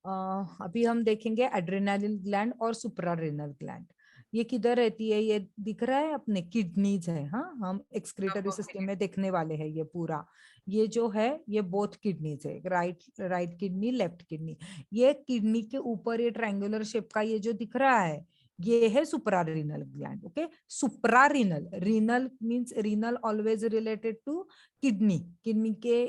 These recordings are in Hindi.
अभी हम देखेंगे एड्रेनालिन ग्लैंड और सुप्रारेनल ग्लैंड। ये किधर रहती है? ये दिख रहा है अपने किडनीज है। हाँ, हम एक्सक्रीटरी सिस्टम में देखने वाले हैं ये पूरा। ये जो है ये बोथ किडनीज है, right right kidney, left kidney. ये किडनी के ऊपर ये ट्रायंगुलर शेप का ये जो दिख रहा है ये है suprarenal gland. Okay, suprarenal, renal means renal always related to kidney. Kidney के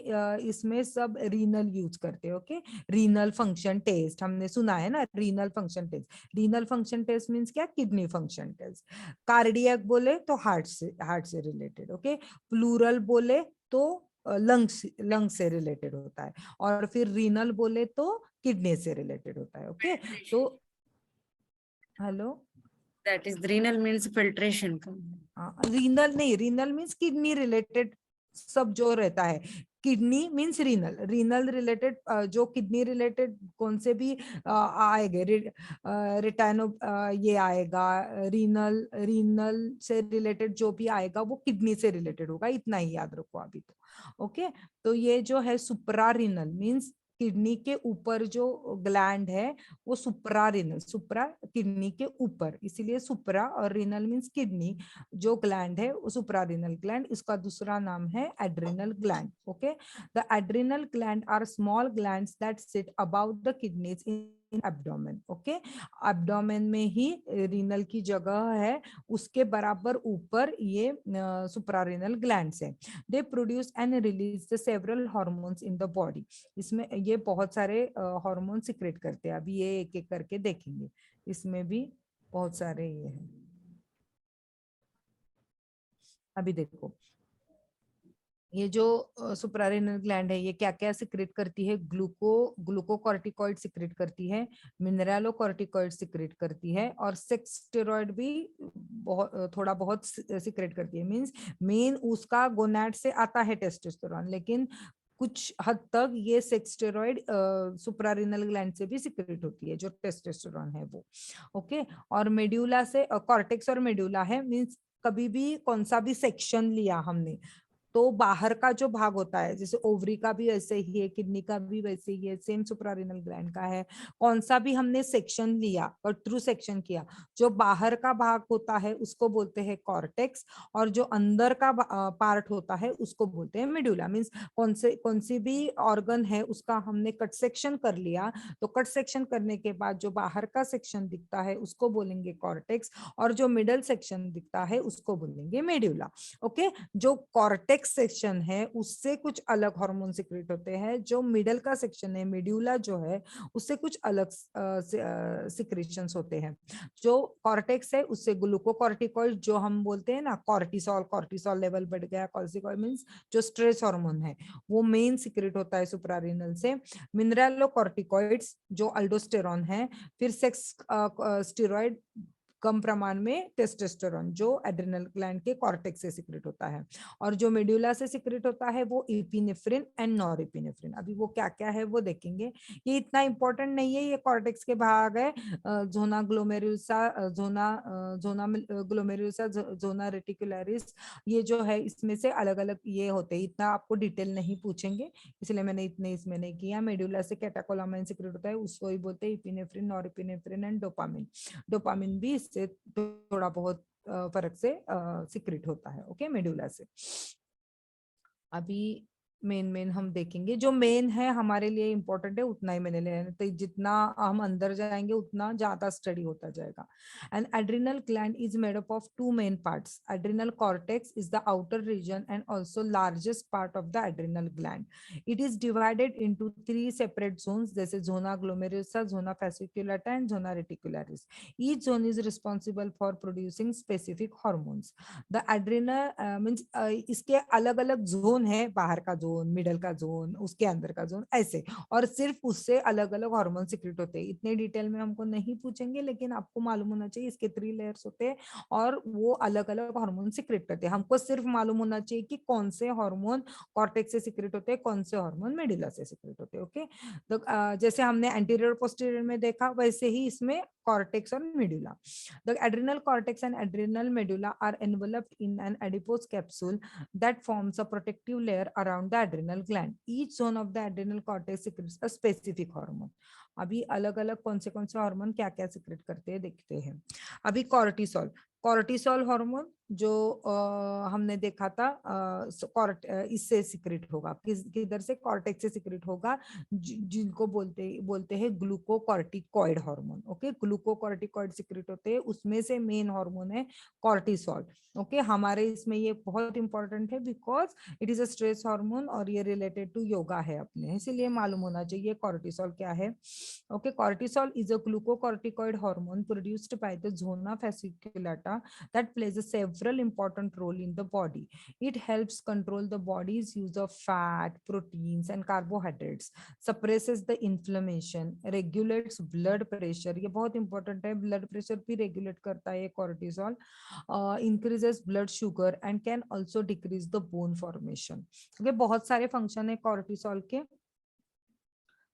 इसमें सब रीनल यूज करते हैं। ओके, रीनल फंक्शन टेस्ट हमने सुना है ना, renal function test. Renal function test means क्या? Kidney function test. कार्डियक बोले तो हार्ट से रिलेटेड। ओके, प्लूरल बोले तो लंग्स से रिलेटेड होता है, और फिर रीनल बोले तो किडनी से रिलेटेड होता है। ओके, तो hello, that is renal means filtration. Renal नहीं, रीनल मींस किडनी रिलेटेड सब जो रहता है। Kidney means renal, renal related जो किडनी रिलेटेड कौन से भी आएंगे, रिटाइनो ये आएगा, रीनल, रीनल से रिलेटेड जो भी आएगा वो किडनी से रिलेटेड होगा, इतना ही याद रखो अभी तो। ओके, तो ये जो है सुप्रा रीनल मींस किडनी के ऊपर जो ग्लैंड है वो सुप्रा रीनल, सुप्रा किडनी के ऊपर, इसीलिए सुप्रा, और रीनल मींस किडनी जो ग्लैंड है वो सुप्रारीनल ग्लैंड। इसका दूसरा नाम है adrenal gland. Okay, the adrenal glands are small glands that sit about the kidneys in abdomen. Okay, abdomen में ही रीनल की जगह है, उसके बराबर ऊपर ये सुप्रारीनल ग्लैंड्स है। They produce and release the several hormones in the body. इसमें ये बहुत सारे हार्मोन सिक्रेट करते हैं, अभी ये एक एक करके देखेंगे। इसमें भी बहुत सारे ये हैं, अभी देखो। ये जो सुप्रारेनल ग्लैंड है ये क्या क्या सिक्रेट करती है? ग्लूकोकॉर्टिकॉइड सिक्रेट करती है, मिनरलोकॉर्टिकॉइड सिक्रेट करती है, और सेक्स स्टेरॉइड भी बहुत थोड़ा बहुत सिक्रेट करती है। मींस मेन उसका गोनाड से आता है टेस्टोस्टेरोन, लेकिन कुछ हद तक ये सेक्स स्टेरॉइड सुप्रारेनल ग्लैंड से भी सिक्रेट होती है, जो टेस्टोस्टेरोन है वो। ओके, और मेड्यूला से, कॉर्टेक्स और मेड्यूला है, मींस कभी भी कौन सा भी सेक्शन लिया हमने तो बाहर का जो भाग होता है, जैसे ओवरी का भी वैसे ही है, किडनी का भी वैसे ही है, सेम सुप्रारेनल ग्लैंड का है। कौन सा भी हमने सेक्शन लिया और थ्रू सेक्शन किया, जो बाहर का भाग होता है उसको बोलते हैं कॉर्टेक्स, और जो अंदर का पार्ट होता है उसको बोलते हैं मेडुला। मींस कौन सी भी ऑर्गन है उसका हमने कट सेक्शन कर लिया, तो कट सेक्शन करने के बाद जो बाहर का सेक्शन दिखता है उसको बोलेंगे कॉर्टेक्स, और जो मिडल सेक्शन दिखता है उसको बोलेंगे मेडुला। ओके, जो कॉर्टेक्स सेक्शन है उससे कुछ अलग हार्मोन सिक्रेट होते हैं, जो मिडल का सेक्शन है मेड्यूला जो है उससे कुछ अलग सिक्रेशंस होते हैं। जो कॉर्टेक्स है उससे ग्लूकोकॉर्टिकॉइड, जो हम बोलते हैं ना कॉर्टिसोल, कॉर्टिसोल लेवल बढ़ गया, कॉर्टिसोल मींस जो स्ट्रेस हार्मोन है वो मेन सिक्रेट होता है सुप्रारीनल से। मिनरलोकॉर्टिकॉइड्स जो अल्डोस्टेरॉन है, फिर सेक्स स्टेरॉइड कम प्रमाण में टेस्टोस्टेरोन जो एड्रिनल ग्लैंड के कॉर्टेक्स से सिक्रेट होता है, और जो मेड्यूला से सिक्रेट होता है वो इपिनेफ्रिन एंड नॉरएपिनेफ्रिन। अभी वो क्या क्या है वो देखेंगे, ये इतना इंपॉर्टेंट नहीं है, ये कॉर्टेक्स के भाग है। जोना ग्लोमेरुसा, जोना ग्लोमेरुसा, जोना रेटिकुलरिस, ये जो है इसमें से अलग अलग ये होते हैं, इतना आपको डिटेल नहीं पूछेंगे इसलिए मैंने इतने इसमें नहीं किया। मेड्यूला से कैटेकोलामाइन सिक्रेट होता है, उसको ही बोलते हैं epinephrine, norepinephrine and dopamine. Dopamine भी इससे थोड़ा बहुत फर्क से सिक्रेट होता है। ओके, मेडुला से। अभी मेन हम देखेंगे, जो मेन है हमारे लिए इंपॉर्टेंट है उतना ही मैंने लेना, तो जितना हम अंदर जाएंगे उतना ज्यादा स्टडी होता जाएगा। And adrenal gland is made up of two main parts. Adrenal cortex is the outer region and also largest part of the adrenal gland. It is divided into 3 separate zones, जैसे zona glomerulosa, zona fasciculata and zona reticularis. Each zone is responsible for producing specific hormones. The adrenal means इसके अलग अलग जोन है, बाहर का जोन, मिडल का जोन, उसके अंदर का जोन, ऐसे, और सिर्फ उससे अलग अलग हार्मोन सिक्रेट होते हैं। इतने डिटेल में हमको नहीं पूछेंगे, लेकिन आपको मालूम होना चाहिए इसके 3 लेयर्स होते हैं और वो अलग अलग हार्मोन सिक्रेट करते हैं। हमको सिर्फ मालूम होना चाहिए कि कौन से हार्मोन कॉर्टेक्स से सिक्रेट होते हैं, कौन से हार्मोन मेडुला से सिक्रेट होते हैं। ओके, तो जैसे हमने एंटीरियर पोस्टीरियर में देखा वैसे ही इसमें cortex or medulla. The adrenal cortex and adrenal medulla are enveloped in an adipose capsule that forms a protective layer around the adrenal gland. Each zone of the adrenal cortex secretes a specific hormone. अभी अलग अलग कौन से हार्मोन क्या क्या सिक्रेट करते हैं देखते हैं. अभी कॉर्टिसोल, कॉर्टिसोल हार्मोन जो हमने देखा था इससे सिक्रेट होगा, किधर से, कॉर्टेक्स से सिक्रेट होगा, जिनको बोलते हैं glucocorticoid hormone. Okay, glucocorticoid secrete होते हैं, उसमें से मेन हार्मोन है कॉर्टिसोल. ओके, हमारे इसमें ये बहुत इंपॉर्टेंट है because it is a stress hormone और ये रिलेटेड टू योगा है अपने, इसीलिए मालूम होना चाहिए कॉर्टिसोल क्या है. Okay, cortisol is a glucocorticoid hormone produced by the zona fasciculata that plays a several important role in the body. It helps control the body's use of fat, proteins and carbohydrates, suppresses the inflammation, regulates blood pressure. ये बहुत important है, blood pressure भी regulate करता है cortisol, increases blood sugar and can also decrease the bone formation. Okay, बहुत सारे function है cortisol के.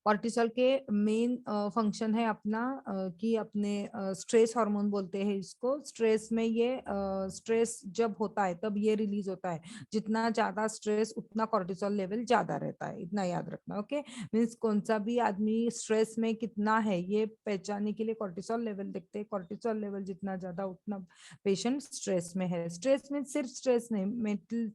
कॉर्टिसोल के मेन फंक्शन है अपना कि अपने स्ट्रेस हार्मोन बोलते हैं इसको. स्ट्रेस में ये स्ट्रेस जब होता है तब ये रिलीज होता है, जितना ज्यादा स्ट्रेस उतना कॉर्टिसोल लेवल ज्यादा रहता है, इतना याद रखना. ओके, मीन्स कौन सा भी आदमी स्ट्रेस में कितना है ये पहचानने के लिए कॉर्टिसोल लेवल देखते हैं. कॉर्टिसोल लेवल जितना ज्यादा उतना पेशेंट स्ट्रेस में है. स्ट्रेस में सिर्फ स्ट्रेस नहीं, मेंटल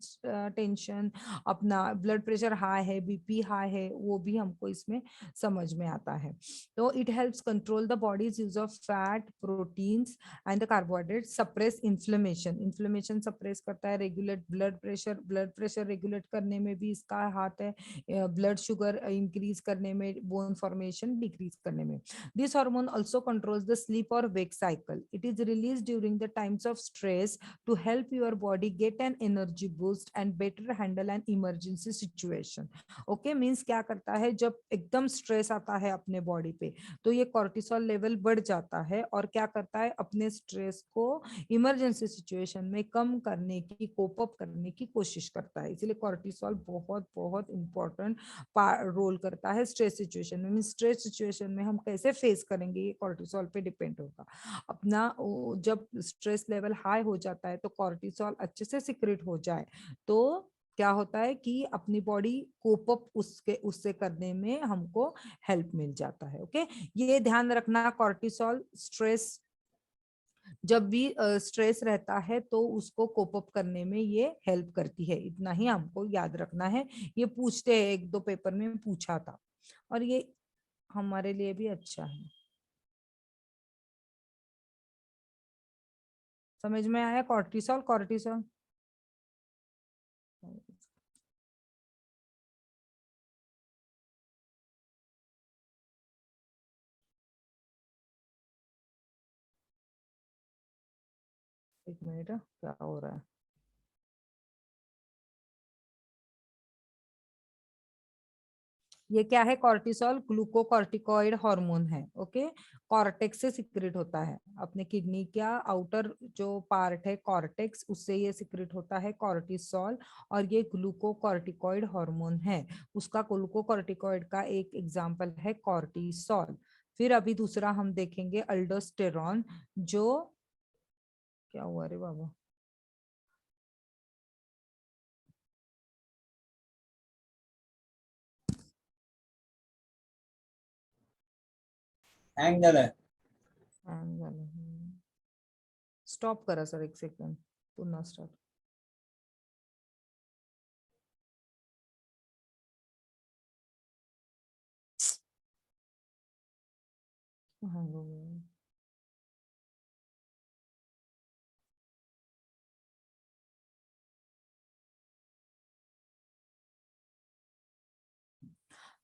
टेंशन, अपना ब्लड प्रेशर हाई है, बीपी हाई है, वो भी हमको इसमें समझ में आता है. तो it helps control the bodies use of fat, proteins and the carbohydrate, suppress inflammation, inflammation suppress करता है, regulate blood pressure, blood pressure regulate करने में भी इसका हाथ है, ब्लड शुगर इंक्रीज करने में, बोन फॉर्मेशन डिक्रीज करने में. This hormone also controls the sleep और wake cycle. It is release during the times of stress to help your body get an energy boost and better handle an emergency situation. Okay, means क्या करता है, जब एकदम स्ट्रेस आता है अपने बॉडी पे तो ये कॉर्टिसोल लेवल बढ़ जाता है और क्या करता है, अपने स्ट्रेस को इमरजेंसी सिचुएशन में कम करने की, कोप अप करने की कोशिश करता है. इसलिए कॉर्टिसोल बहुत बहुत इंपॉर्टेंट रोल करता है स्ट्रेस सिचुएशन में. स्ट्रेस सिचुएशन में हम कैसे फेस करेंगे ये कॉर्टिसोल पे डिपेंड होगा अपना. जब स्ट्रेस लेवल हाई हो जाता है तो कॉर्टिसोल अच्छे से सिक्रेट हो जाए तो क्या होता है कि अपनी बॉडी कोप अप उससे करने में हमको हेल्प मिल जाता है. ओके, ये ध्यान रखना, कॉर्टिसोल स्ट्रेस, जब भी स्ट्रेस रहता है तो उसको कोप अप करने में ये हेल्प करती है, इतना ही हमको याद रखना है. ये पूछते हैं, एक दो पेपर में पूछा था और ये हमारे लिए भी अच्छा है. समझ में आया कॉर्टिसोल, कॉर्टिसोल. एक मिनट, क्या हो रहा है. ये क्या है, कॉर्टिसोल ग्लूकोकॉर्टिकॉइड हार्मोन है. ओके, कॉर्टेक्स से सिक्रेट होता है, अपने किडनी का आउटर जो पार्ट है कॉर्टेक्स, उससे ये सिक्रेट होता है कॉर्टिसोल. और ये ग्लूकोकॉर्टिकॉइड हार्मोन है. उसका ग्लूकोकॉर्टिकॉइड का एक एग्जांपल है कॉर्टिसोल. फिर अभी दूसरा हम देखेंगे अल्डोस्टेरॉन. जो क्या हुआ रे बाबा, हँग झालं. स्टॉप करा सर, एक सेकंड, पुन्हा स्टार्ट.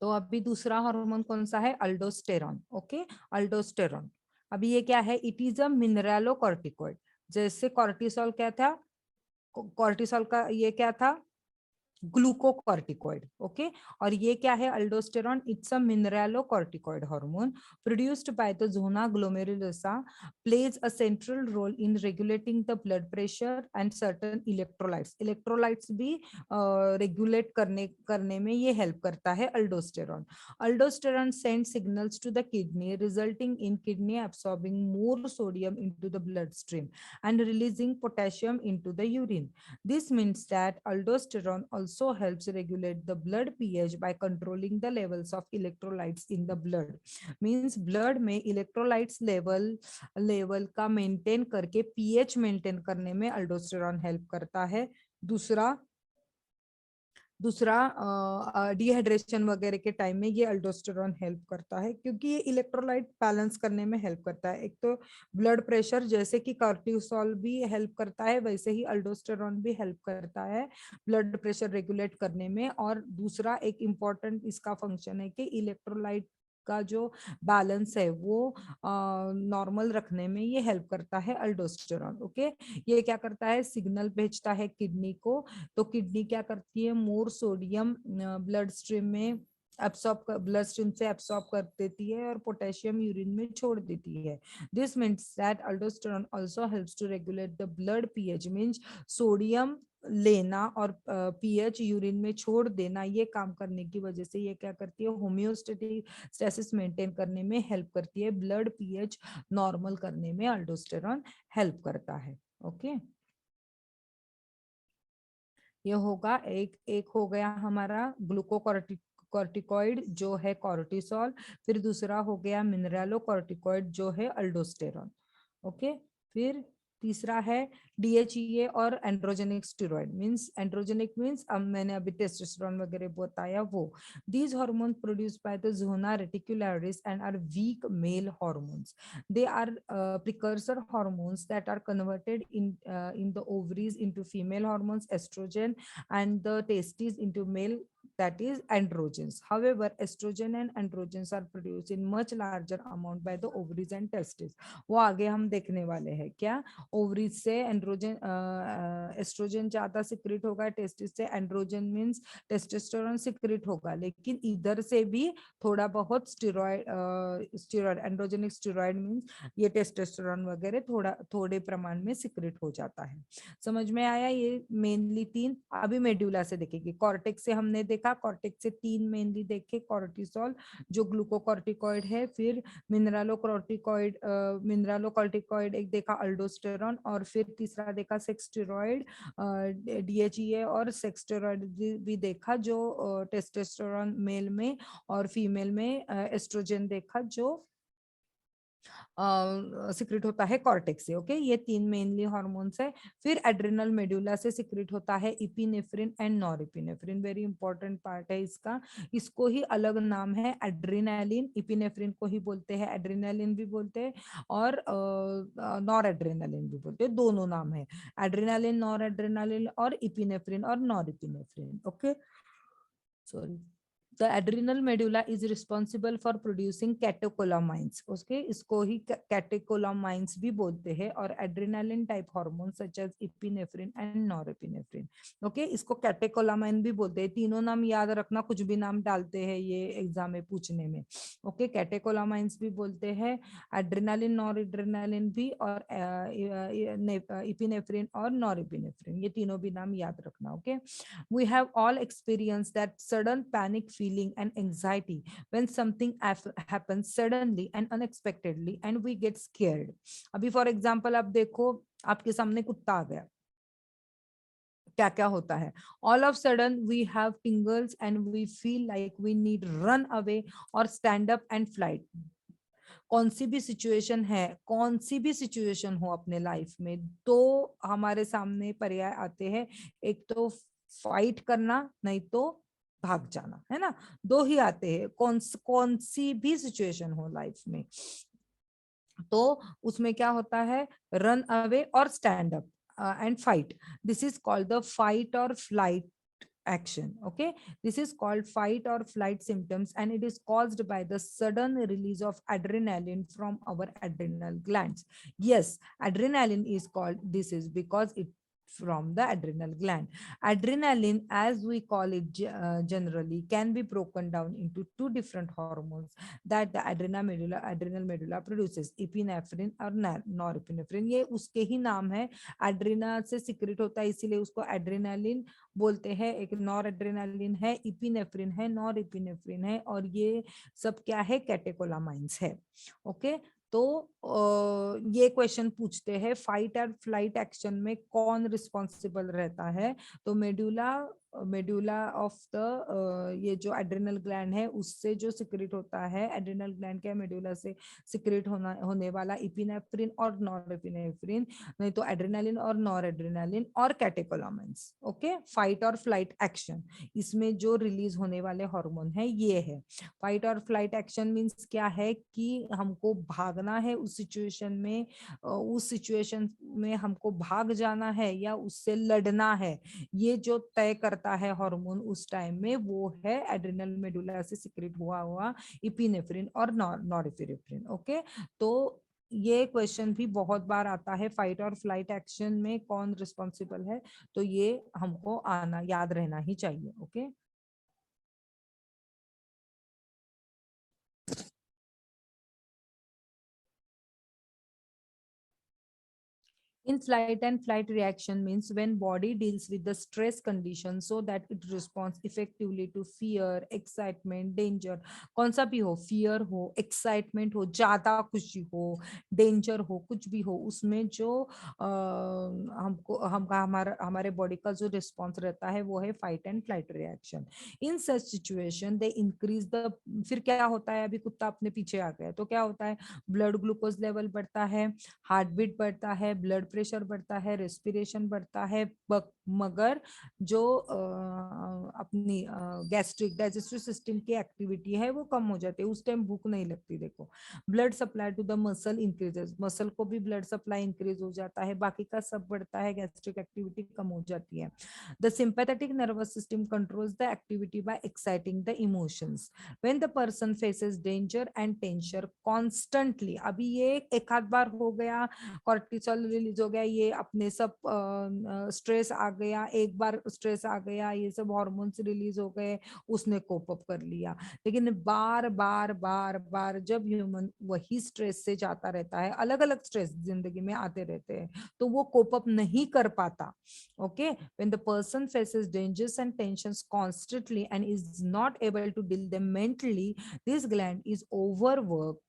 तो अभी दूसरा हार्मोन कौन सा है, अल्डोस्टेरॉन. Okay, aldosterone. अभी ये क्या है, इट इज अ मिनरलोकॉर्टिकॉइड. जैसे कॉर्टिसोल क्या था, कॉर्टिसोल का ये क्या था, ग्लूकोकॉर्टिकॉइड, ओके। और ये क्या है aldosterone? It's a mineralocorticoid hormone produced by the zona glomerulosa, plays a central role in regulating the blood pressure and certain electrolytes. Electrolytes भी रेगुलेट करने में ये हेल्प करता है aldosterone. Aldosterone sends signals to the kidney, resulting in kidney absorbing more sodium into the bloodstream and releasing potassium into the urine. This means that aldosterone also helps regulate the blood pH by controlling the levels of electrolytes in the blood. Means blood में electrolytes level का maintain करके pH maintain करने में aldosterone help करता है। दूसरा दूसरा डिहाइड्रेशन वगैरह के टाइम में ये अल्डोस्टेरॉन हेल्प करता है, क्योंकि ये इलेक्ट्रोलाइट बैलेंस करने में हेल्प करता है। एक तो ब्लड प्रेशर, जैसे कि कॉर्टिसोल भी हेल्प करता है, वैसे ही अल्डोस्टेरॉन भी हेल्प करता है ब्लड प्रेशर रेगुलेट करने में। और दूसरा एक इम्पॉर्टेंट इसका फंक्शन है कि इलेक्ट्रोलाइट का जो बैलेंस है वो नॉर्मल रखने में ये हेल्प करता है अल्डोस्टेरॉन, ओके। ये क्या करता है? सिग्नल भेजता है किडनी को, तो किडनी क्या करती है? मोर सोडियम ब्लड स्ट्रीम में ब्लड स्ट्रीम से एब्सॉर्ब कर देती है और पोटेशियम यूरिन में छोड़ देती है। This means that aldosterone also helps to regulate the blood pH. Means sodium लेना और पीएच यूरिन में छोड़ देना, ये काम करने की वजह से ये क्या करती है? होम्योस्टेटिक स्टेसिस मेंटेन करने में हेल्प करती है। ब्लड पीएच नॉर्मल करने में अल्डोस्टेरॉन हेल्प करता है, ओके। ये होगा एक हो गया हमारा ग्लूकोकॉर्टिकॉइड जो है कॉर्टिसोल। फिर दूसरा हो गया मिनरलोकॉर्टिकॉइड जो है अल्डोस्टेरॉन, ओके। फिर तीसरा है डीएचईए और androgenic steroid. Means androgenic means अब मैंने अभी टेस्टोस्टेरोन वगैरह बताया वो। these hormones produced by the zona reticularis and are weak male hormones. They are precursor hormones that are converted in the ovaries into female hormones estrogen, and the testes into male, that is androgens. However, estrogen and androgens are produced in much larger amount by the ovaries and testes. वो आगे हम देखने वाले हैं क्या? ओवरीज से एंड्रोजन एस्ट्रोजन ज्यादा सिक्रेट होगा, टेस्टिस से एंड्रोजन मींस टेस्टोस्टेरोन सिक्रेट होगा। लेकिन इधर से भी थोड़ा बहुत स्टेरॉइड एंड्रोजेनिक स्टेरॉइड मींस ये टेस्टोस्टेरोन वगैरह थोड़े प्रमाण में सिक्रेट हो जाता है। समझ में आया? ये मेनली तीन। अभी मेड्यूला से देखेंगे। कॉर्टेक्स से हमने देखा, कॉर्टेक्स से तीन मेनली देखे, कॉर्टिसोल जो ग्लूकोकॉर्टिकॉइड है, फिर मिनरलोकॉर्टिकॉइड एक देखा अल्डोस्टेरॉन, और फिर तीसरा देखा सेक्स स्टेरॉइड डीएचईए, और सेक्स स्टेरॉइड भी देखा जो टेस्टोस्टेरोन मेल में और फीमेल में एस्ट्रोजन देखा जो सिक्रेट होता है कॉर्टेक्स से, ओके। ये तीन मेनली हॉर्मोन्स है। फिर एड्रिनल मेडुला से सिक्रेट होता है epinephrine and norepinephrine. Very important part है इसका। इसको ही अलग नाम है एड्रिनालिन। इपिनेफ्रिन को ही बोलते हैं एड्रिनालिन भी बोलते हैं, और नॉर एड्रेनालिन भी बोलते हैं। दोनों नाम है, एड्रिनालिन, नॉर एड्रेनालिन, और इपिनेफ्रिन और norepinephrine, okay. Sorry. The adrenal medulla is responsible for producing catecholamines, उसके इसको ही catecholamines भी बोलते हैं, और adrenaline type hormones such as epinephrine and norepinephrine, okay. इसको catecholamine भी बोलते हैं। तीनों नाम याद रखना, कुछ भी नाम डालते हैं ये एग्जाम में पूछने में, ओके। catecholamines भी बोलते हैं, adrenaline, noradrenaline भी, और epinephrine और norepinephrine, ये तीनों भी नाम याद रखना, okay. We have all experienced that sudden panic feeling and anxiety when something happens suddenly and unexpectedly and we get scared. अभी फॉर एग्जाम्पल आप देखो, आपके सामने कुत्ता आ गया, क्या क्या होता है? All of sudden we have tingles and we feel like we need run away or stand up and flight. कौन सी भी सिचुएशन है, कौन सी भी सिचुएशन हो अपने लाइफ में, तो हमारे सामने पर्याय आते हैं। एक तो फाइट करना, नहीं तो भाग जाना, है ना? दो ही आते हैं, कौन सी भी सिचुएशन हो लाइफ में, तो उसमें क्या होता है? रन अवे और stand up and fight. This is called the fight और flight action, okay. This is called fight or flight symptoms, and it is caused by the sudden release of adrenaline from our adrenal glands. Yes, adrenaline is called, this is because it from the adrenal gland. Adrenaline, as we call it generally, can be broken down into two different hormones that the adrenal medulla produces, epinephrine और norepinephrine. ये उसके ही नाम है, एड्रिना से सिक्रेट होता है इसीलिए उसको एड्रेनालिन बोलते हैं. एक नॉर एड्रेनालिन है, इपिनेफ्रिन है, नॉर इपिनेफ्रिन है, और ये सब क्या है, कैटेकोलामाइंस है. ओके, तो ये क्वेश्चन पूछते हैं फाइट और फ्लाइट एक्शन में कौन रिस्पॉन्सिबल रहता है. तो मेडुला ऑफ द ये जो एड्रिनल ग्लैंड है उससे जो सिक्रेट होता है, एड्रिनल ग्लैंड के मेडुला से सिक्रेट होने वाला इपिनेफ्रिन और नॉरएपिनेफ्रिन, नहीं तो एड्रेनालिन और नॉर एड्रेनालिन और कैटेकोलामाइंस. ओके, फाइट और फ्लाइट एक्शन, इसमें जो रिलीज होने वाले हार्मोन है ये है. फाइट और फ्लाइट एक्शन मींस क्या है कि हमको भागना है उस सिचुएशन में हमको भाग जाना है या उससे लड़ना है, ये जो तय करता है हार्मोन उस टाइम में, वो है एड्रिनल मेडुला से सिक्रेट हुआ इपिनेफ्रिन और नॉरएपिनेफ्रिन. ओके, तो ये क्वेश्चन भी बहुत बार आता है, फाइट और फ्लाइट एक्शन में कौन रिस्पॉन्सिबल है, तो ये हमको आना याद रहना ही चाहिए. Okay, in flight and flight reaction means when body deals with the stress condition so that it responds effectively to fear, excitement, danger. कौन सा भी हो, fear हो, excitement हो, ज्यादा खुशी हो, danger हो, कुछ भी हो, उसमें जो हमारे बॉडी का जो रिस्पॉन्स रहता है वो है fight and flight reaction. In such situation they increase the, फिर क्या होता है, अभी कुत्ता अपने पीछे आ गया तो क्या होता है, ब्लड ग्लूकोज लेवल बढ़ता है, हार्ट बीट बढ़ता है, ब्लड प्रेशर बढ़ता है, रेस्पिरेशन बढ़ता है, मगर जो अपनी गैस्ट्रिक डाइजेस्टिव सिस्टम की एक्टिविटी है वो कम हो जाती है, उस टाइम भूख नहीं लगती. देखो, blood supply to the muscle increases, muscle को भी ब्लड सप्लाई इंक्रीज हो जाता है, बाकी का सब बढ़ता है, गैस्ट्रिक एक्टिविटी कम हो जाती है. The sympathetic nervous system controls the activity by exciting the emotions. When the person faces danger and tension constantly, अभी ये एक आध बार हो गया, कॉर्टिसोल रिलीज हो गया, ये अपने सब स्ट्रेस आ गया, एक बार स्ट्रेस आ गया, ये सब हार्मोन्स रिलीज हो गए, उसने कोप अप कर लिया. लेकिन बार बार बार बार जब ह्यूमन वही स्ट्रेस से जाता रहता है, अलग अलग स्ट्रेस जिंदगी में आते रहते हैं, तो वो कोप अप नहीं कर पाता. Okay, when the person faces dangers and tensions constantly and is not able to deal them mentally, this gland is overwork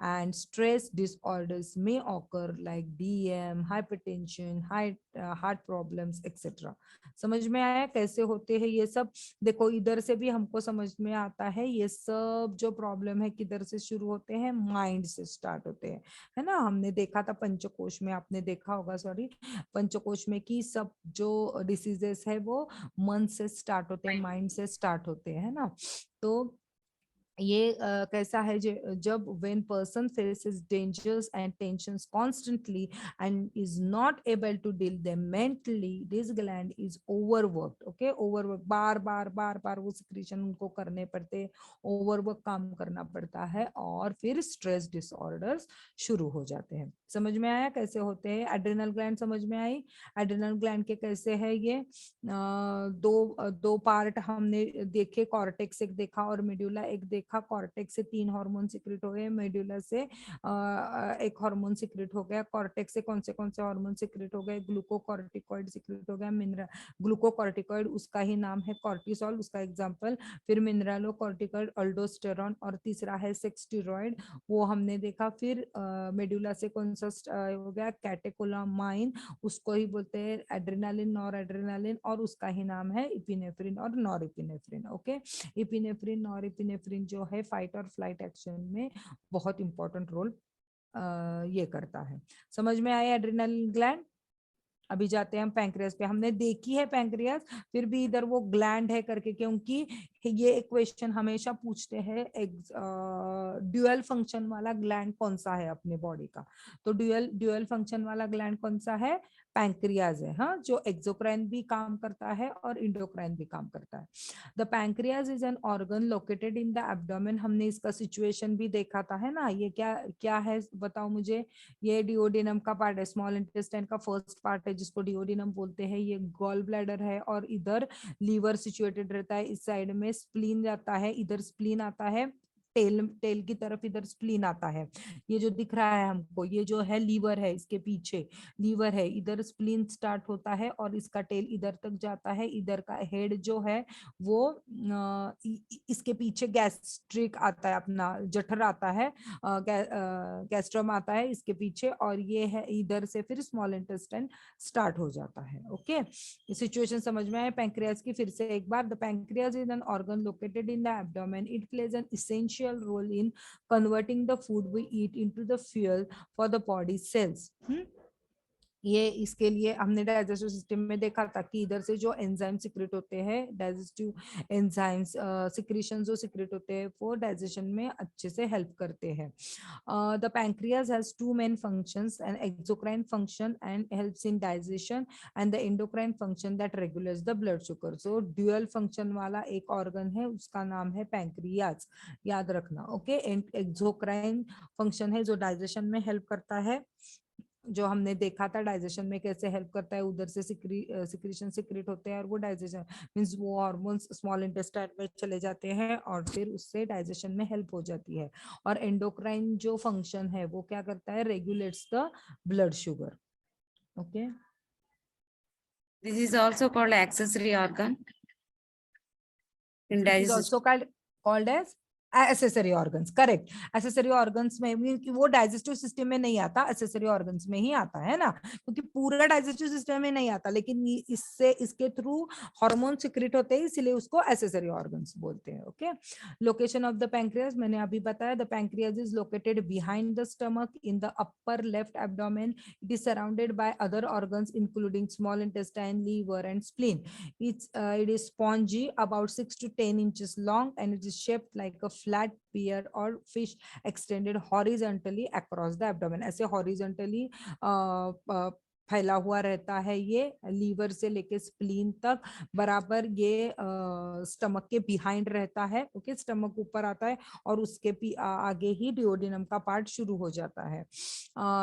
and stress disorders may occur like DM, hypertension, heart problems, etc. समझ में आया कैसे होते हैं ये सब. देखो, इधर से भी हमको समझ में आता है, ये सब जो प्रॉब्लम है किधर से शुरू होते हैं, माइंड से स्टार्ट होते हैं, है ना. हमने देखा था पंचकोश में, आपने देखा होगा, सॉरी, पंचकोश में कि सब जो डिसीजेस है वो मन से स्टार्ट होते हैं, माइंड से स्टार्ट होते हैं, है ना. तो ये कैसा है, जब when person faces dangers and tensions constantly and is not able to deal them mentally, this gland is overworked. Okay, overwork, बार बार बार बार वो सिक्रीशन उनको करने पड़ते, ओवरवर्क काम करना पड़ता है, और फिर स्ट्रेस डिसऑर्डर्स शुरू हो जाते हैं. समझ में आया कैसे होते हैं. एड्रिनल ग्लैंड समझ में आई. एड्रिनल ग्लैंड के कैसे है ये, दो पार्ट हमने देखे, कॉर्टेक्स एक देखा और मेड्यूला एक देखा. कॉर्टेक्स से 3 हार्मोन सिक्रेट हो गए, मेड्यूला से एक हार्मोन सिक्रेट हो गया. कॉर्टेक्स से कौन से हार्मोन सिक्रेट हो गए, ग्लूकोकॉर्टिकॉइड सिक्रेट हो गया, मिनरल ग्लूकोकॉर्टिकॉइड उसका ही नाम है कॉर्टिसोल, उसका एग्जांपल. फिर मिनरलोकॉर्टिकॉइड अल्डोस्टेरॉन, और तीसरा है सेक्स स्टेरॉइड, वो हमने देखा. फिर मेड्यूला से कौन सा हो गया, कैटेकोलामाइन, उसको ही बोलते हैं एड्रेनालिन, नॉर एड्रेनालिन, और उसका ही नाम है इपिनेफ्रिन और नॉरएपिनेफ्रिन. ओके, इपिनेफ्रिन नॉरएपिनेफ्रिन जो है फाइट और फ्लाइट एक्शन में बहुत इंपॉर्टेंट रोल ये करता है. समझ में आया एड्रिनल ग्लैंड. अभी जाते हैं हम पैंक्रियास पे. हमने देखी है पैंक्रियास, फिर भी इधर वो ग्लैंड है करके, क्योंकि ये एक क्वेश्चन हमेशा पूछते हैं, ड्यूअल फंक्शन वाला ग्लैंड कौन सा है अपने बॉडी का। तो ड्यूअल फंक्शन वाला ग्लैंड कौन सा है, पैंक्रियाज है, हाँ, जो एक्सोक्राइन भी काम करता है और इंडोक्राइन भी काम करता है। The pancreas is an organ located in the abdomen. हमने इसका सिचुएशन भी देखा था, है ना। ये क्या क्या है बताओ मुझे। ये डिओडिनम का पार्ट है, स्मॉल इंटेस्टाइन का फर्स्ट पार्ट है जिसको डिओडिनम बोलते हैं। ये गॉल ब्लैडर है और इधर लीवर सिचुएटेड रहता है। इस साइड में स्प्लीन जाता है, इधर स्प्लीन आता है, टेल की तरफ इधर स्प्लीन आता है। ये जो दिख रहा है हमको, ये जो है लीवर है, इसके पीछे लीवर है, इधर स्प्लीन स्टार्ट होता है और इसका टेल इधर तक जाता है। इधर का हेड जो है वो इसके पीछे गैस्ट्रिक आता है, अपना जठर आता है, गैस्ट्रम आता है इसके पीछे, और ये है इधर से फिर स्मॉल इंटेस्टाइन स्टार्ट हो जाता है। ओके, सिचुएशन समझ में आए पैंक्रियाज की। फिर से एक बार, the pancreas is an organ located in the abdomen. It plays an essential role in converting the food we eat into the fuel for the body cells. ये इसके लिए हमने डाइजेस्टिव सिस्टम में देखा था कि इधर से जो एंजाइम सिक्रेट होते हैं, डाइजेस्टिव एंजाइम्स सिक्रीशन जो सिक्रेट होते हैं वो डाइजेशन में अच्छे से हेल्प करते हैं। The pancreas has two main functions, an exocrine function and helps in digestion, and the endocrine function that regulates the blood sugar. So dual function वाला एक ऑर्गन है, उसका नाम है पैंक्रियाज, याद रखना। ओके, एक्सोक्राइन फंक्शन है जो डाइजेशन में हेल्प करता है, जो हमने देखा था डाइजेशन में कैसे हेल्प करता है, उधर से सिक्रीशन सिक्रेट होते हैं और वो डाइजेशन मींस वो हार्मोन्स स्मॉल इंटेस्टाइन में चले जाते हैं और फिर उससे डाइजेशन में हेल्प हो जाती है। और एंडोक्राइन जो फंक्शन है वो क्या करता है, regulates the blood sugar. Okay, This is also called accessory organ in it is digestion. Also called as accessory organs. Correct, accessory organs में मीन कि वो डाइजेस्टिव सिस्टम में नहीं आता, एसेसरी ऑर्गन्स में ही आता है ना, क्योंकि पूरा डाइजेस्टिव सिस्टम में नहीं आता, लेकिन इससे इसके थ्रू हार्मोन सिक्रेट होते हैं, इसलिए उसको एसेसरी ऑर्गन्स बोलते हैं। Okay, location of the pancreas मैंने अभी बताया, the pancreas is located behind the stomach in the upper left abdomen. It is surrounded by other organs including small intestine, liver and spleen. It is spongy, about 6 to 10 inches long, and it is shaped like a flat pear or fish extended horizontally across the abdomen. ऐसे horizontally फैला हुआ रहता है ये, लीवर से लेके स्प्लीन तक बराबर ये स्टमक के बिहाइंड रहता है। ओके, स्टमक ऊपर आता है और उसके आगे ही डिओडिनम का पार्ट शुरू हो जाता है।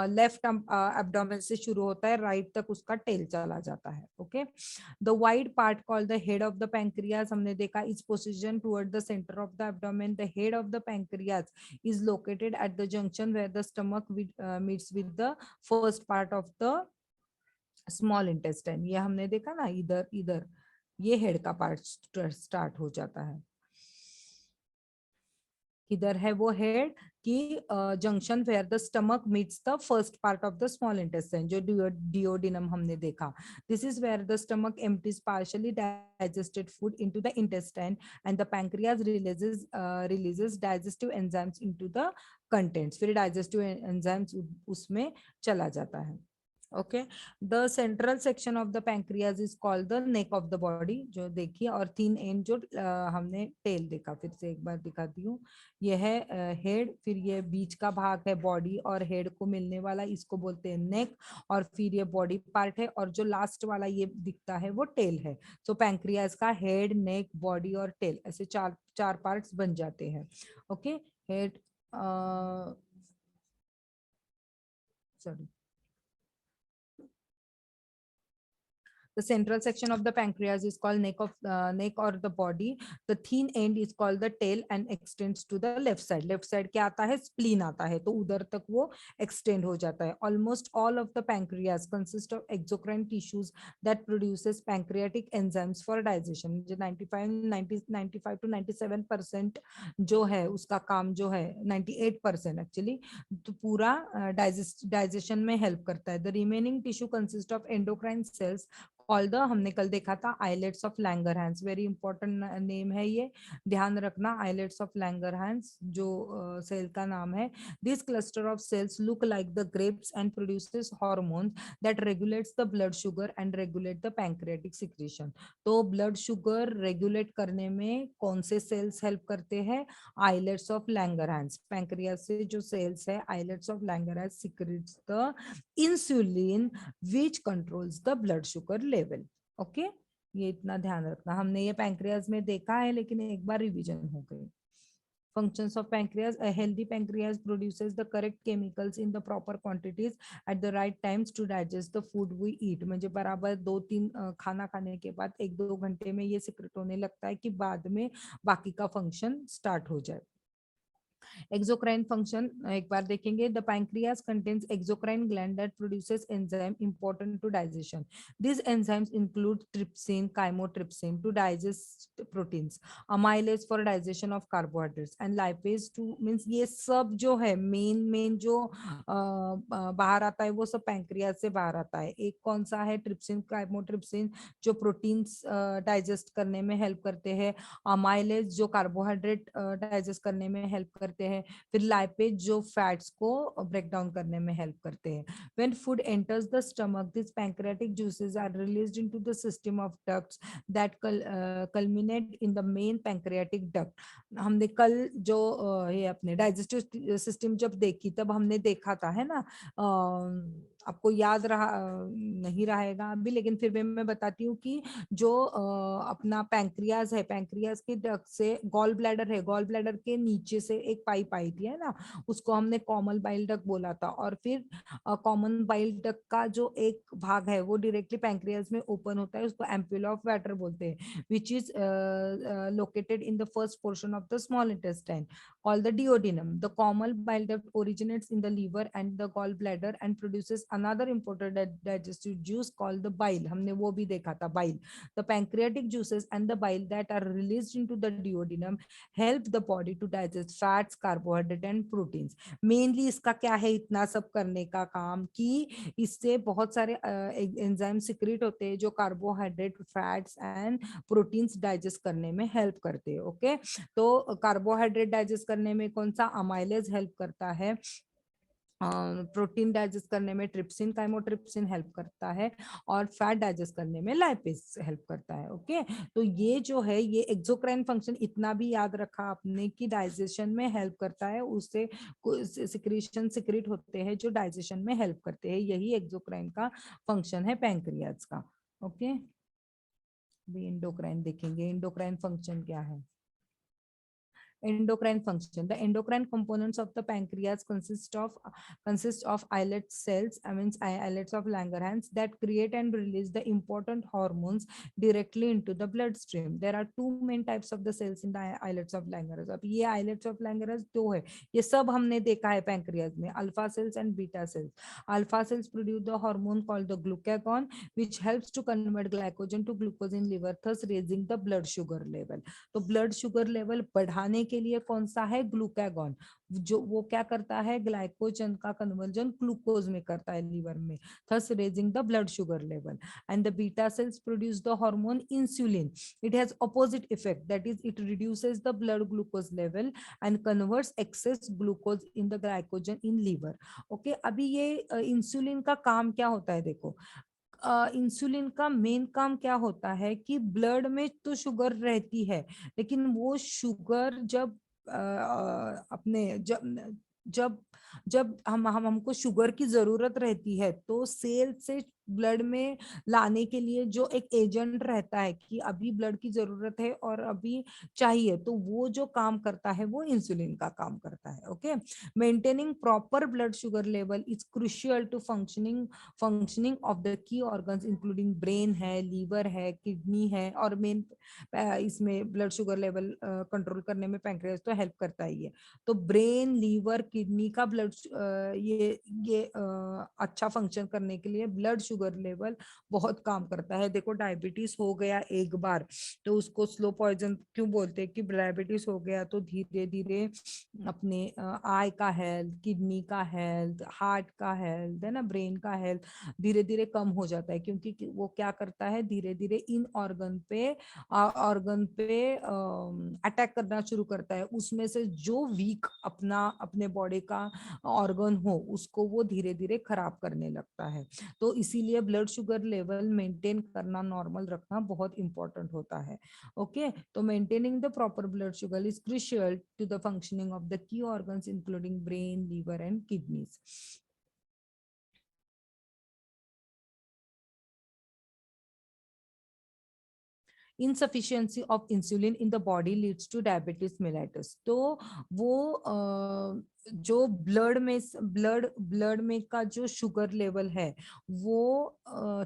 लेफ्ट एब्डोमेन से शुरू होता है, राइट तक उसका टेल चला जाता है। Okay, the wide part called the head of the pancreas हमने देखा, is position toward the centre of the abdomen. The head of the pancreas is located at the junction where the stomach meets with the first part of the small intestine. ये हमने देखा ना, इधर इधर ये हेड का पार्ट स्टार्ट हो जाता है। इधर है वो हेड की junction where the stomach meets the first part of the small intestine, जो डिओडिनम हमने देखा। This is where the stomach empties partially digested food into the intestine, and the pancreas releases digestive enzymes into the contents. फिर डाइजेस्टिव एंजाइम्स उसमें चला जाता है। Okay, the central section of the pancreas is called the neck of the body, जो देखिए, और तीन एंड जो हमने टेल देखा, फिर से एक बार दिखाती हूँ। ये है हेड, फिर ये बीच का भाग है बॉडी और हेड को मिलने वाला, इसको बोलते हैं नेक, और फिर ये बॉडी पार्ट है, और जो लास्ट वाला ये दिखता है वो टेल है। तो पैंक्रियाज का हेड, नेक, बॉडी और टेल, ऐसे चार पार्ट्स बन जाते हैं। Okay, head, sorry, the central section of the pancreas is called neck or the body. The thin end is called the tail and extends to the left side. Left side क्या आता है, spleen आता है, तो उधर तक वो extend हो जाता है. Almost all of the pancreas consist of exocrine tissues that produces pancreatic enzymes for digestion. जो 95 to 97% जो है उसका काम जो है 98% actually, तो पूरा digestion में help करता है. The remaining tissue consists of endocrine cells called the, हमने कल देखा था, islets of Langerhans, very important name है ये, ध्यान रखना, आइलेट्स ऑफ लैंगरहैंस जो सेल का नाम है. This cluster of cells look like the grapes and produces hormones that regulates the blood sugar and regulate the pancreatic secretion. तो ब्लड शुगर रेगुलेट करने में कौन से सेल्स हेल्प करते हैं? Islets of Langerhans. पैंक्रियास से जो सेल्स है, islets of Langerhans secretes the insulin which controls the blood sugar level. Okay, ये इतना ध्यान रखना. हमने ये पैंक्रियाज में देखा है, लेकिन एक बार रिवीजन हो गई. Functions of pancreas: a healthy pancreas produces the correct chemicals in the proper quantities at the right times to digest the food we eat. म्हणजे बराबर 2-3 खाना खाने के बाद 1-2 घंटे में ये सिक्रेट होने लगता है कि बाद में बाकी का फंक्शन स्टार्ट हो जाए. एक्सोक्राइन फंक्शन एक बार देखेंगे. The pancreas contains exocrine gland that produces enzyme important to digestion. This enzymes include trypsin, chymotrypsin to digest proteins, amylase for digestion of carbohydrates and lipase to, means ये सब जो है मेन जो बाहर आता है वो सब पैंक्रियास से बाहर आता है. एक कौन सा है? ट्रिप्सिन, काइमोट्रिप्सिन जो प्रोटीन्स डाइजेस्ट करने में हेल्प करते हैं, अमाइलेज जो कार्बोहाइड्रेट डाइजेस्ट करने में हेल्प करते हैं, फिर लाइपेज जो फैट्स को ब्रेक डाउन करने में हेल्प करते हैं. When food enters the stomach, this pancreatic juices are released into the system of ducts that culminate in the main pancreatic duct. हमने कल जो ये अपने डाइजेस्टिव सिस्टम जब देखी तब हमने देखा था, है ना, आपको याद रहा नहीं रहेगा अभी, लेकिन फिर भी मैं बताती हूँ कि जो अपना पैंक्रियाज है, पैंक्रियाज के डक्ट से गॉल ब्लैडर है, गॉल ब्लैडर के नीचे से एक पाइप आई थी, है ना, उसको हमने कॉमन बाइल डक्ट बोला था. और फिर कॉमन बाइल डक्ट का जो एक भाग है वो डायरेक्टली पैंक्रियाज में ओपन होता है, उसको एम्प्यूला ऑफ वाटर बोलते हैं, which is located in the first portion of the small intestine called the duodenum. The common bile duct originates in the liver and the gallbladder and produces another important digestive juice called the bile. हमने वो भी देखा था, bile. The pancreatic juices and the bile that are released into the duodenum help the body to digest fats, carbohydrate and proteins. Mainly इसका क्या है इतना सब करने का काम कि इससे बहुत सारे एंजाइम सिक्रेट होते हैं जो carbohydrate, fats and proteins digest करने में हेल्प करते हैं. ओके, तो कार्बोहाइड्रेट डाइजेस्ट करने में कौन सा? अमाइलेज हेल्प करता है. प्रोटीन डाइजेस्ट करने में ट्रिप्सिन, काइमोट्रिप्सिन हेल्प करता है. और फैट डाइजेस्ट करने में लाइपेज हेल्प करता है. ओके, तो ये जो है ये एक्सोक्राइन फंक्शन इतना भी याद रखा आपने कि डाइजेशन में हेल्प करता है, उससे सिक्रीशन सिक्रेट होते हैं जो डाइजेशन में हेल्प करते हैं. यही एक्सोक्राइन का फंक्शन है पैंक्रियाज का. ओके, भी इंडोक्राइन देखेंगे. इंडोक्राइन फंक्शन क्या है? Endocrine function: the endocrine components of the pancreas consist of islet cells, I mean islets of Langerhans, that create and release the important hormones directly into the bloodstream. There are two main types of the cells in the islets of Langerhans. अब ये islets of Langerhans दो है, ये सब हमने देखा है पैंक्रियाज में, alpha cells and beta cells. Alpha cells produce the hormone called the glucagon, which helps to convert glycogen to glucose in liver, thus raising the blood sugar level. तो ब्लड शुगर लेवल बढ़ाने के लिए कौन सा है? ग्लूकागॉन. जो वो क्या करता है? ग्लाइकोजन का कन्वर्जन ग्लूकोज में करता है लीवर में, thus raising the blood sugar level. And the beta cells produce the hormone insulin. It has opposite effect, that is it reduces the blood glucose level and converts excess glucose in the glycogen in liver. Okay, अभी ये इंसुलिन का काम क्या होता है? देखो, इंसुलिन का मेन काम क्या होता है कि ब्लड में तो शुगर रहती है, लेकिन वो शुगर जब अपने जब जब हमको शुगर की जरूरत रहती है तो सेल से ब्लड में लाने के लिए जो एक एजेंट रहता है कि अभी ब्लड की जरूरत है और अभी चाहिए, तो वो जो काम करता है वो इंसुलिन का काम करता है. Okay, maintaining proper blood sugar level is crucial to functioning of the key organs including brain है, लीवर है, किडनी है, और मेन इसमें ब्लड शुगर लेवल कंट्रोल करने में पैंक्रियास तो हेल्प करता ही है. तो ब्रेन, लीवर, किडनी का ब्लड ये अच्छा फंक्शन करने के लिए ब्लड शुगर शुगर लेवल बहुत काम करता है। देखो डायबिटीज हो गया एक बार तो उसको स्लो पॉइजन क्यों बोलते हैं, कि डायबिटीज हो गया तो धीरे धीरे अपने आई का हेल्थ, किडनी का हेल्थ, हार्ट का हेल्थ, है ना, ब्रेन का हेल्थ धीरे धीरे कम हो जाता है, क्योंकि वो क्या करता है, धीरे धीरे इन ऑर्गन पे अटैक करना शुरू करता है। उसमें से जो वीक अपने बॉडी का ऑर्गन हो उसको वो धीरे धीरे खराब करने लगता है। तो इसीलिए ब्लड शुगर लेवल मेंटेन करना, नॉर्मल रखना बहुत इंपॉर्टेंट होता है। ओके, तो maintaining the proper blood sugar is crucial to the functioning of the key organs including brain, liver and kidneys. insufficiency of insulin in the body leads to diabetes mellitus। तो वो जो ब्लड में का जो शुगर लेवल है वो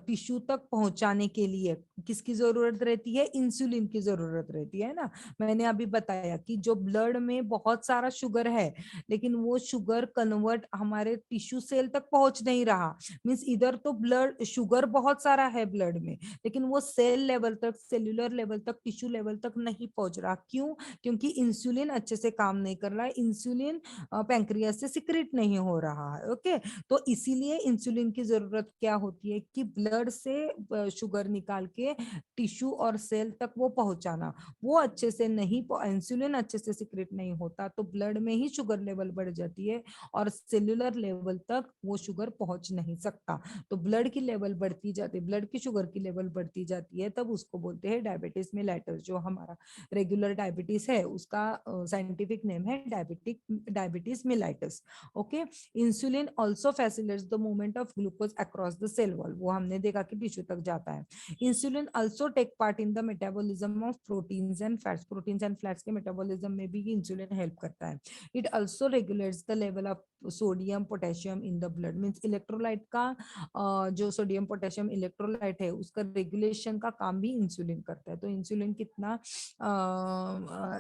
टिश्यू तक पहुंचाने के लिए किसकी जरूरत रहती है, इंसुलिन की जरूरत रहती है ना। मैंने अभी बताया कि जो ब्लड में बहुत सारा शुगर है लेकिन वो शुगर कन्वर्ट हमारे टिश्यू सेल तक पहुंच नहीं रहा, मीन्स इधर तो ब्लड शुगर बहुत सारा है ब्लड में लेकिन वो सेल लेवल तक, सेल्यूलर लेवल तक, टिश्यू लेवल तक नहीं पहुंच रहा। क्यों? क्योंकि इंसुलिन अच्छे से काम नहीं कर रहा है, इंसुलिन पैंक्रियास से सिक्रेट नहीं हो रहा है। ओके, तो इसीलिए इंसुलिन की जरूरत क्या होती है कि ब्लड से शुगर निकाल के टिश्यू और सेल तक वो पहुंचाना। वो अच्छे से नहीं, इंसुलिन अच्छे से सिक्रेट नहीं होता तो ब्लड में ही शुगर लेवल बढ़ जाती है और सेल्यूलर लेवल तक वो शुगर पहुंच नहीं सकता। तो ब्लड की लेवल बढ़ती जाती है, ब्लड की शुगर की लेवल बढ़ती जाती है, तब उसको बोलते हैं डायबिटीज मेलाइटस। जो हमारा रेगुलर डायबिटीज है उसका साइंटिफिक नेम है diabetes mellitus. Okay, insulin also facilitates the movement of glucose across the cell wall. वो हमने देखा कि टिश्यू तक जाता है। Insulin also take part in the metabolism of proteins and fats. Proteins and fats के मेटाबॉलिज्म में भी इंसुलिन हेल्प करता है। It also regulates the level of sodium potassium in the blood. Means electrolyte का जो सोडियम पोटेशियम इलेक्ट्रोलाइट है उसका रेगुलेशन का काम भी इंसुलिन करता है। तो इंसुलिन कितना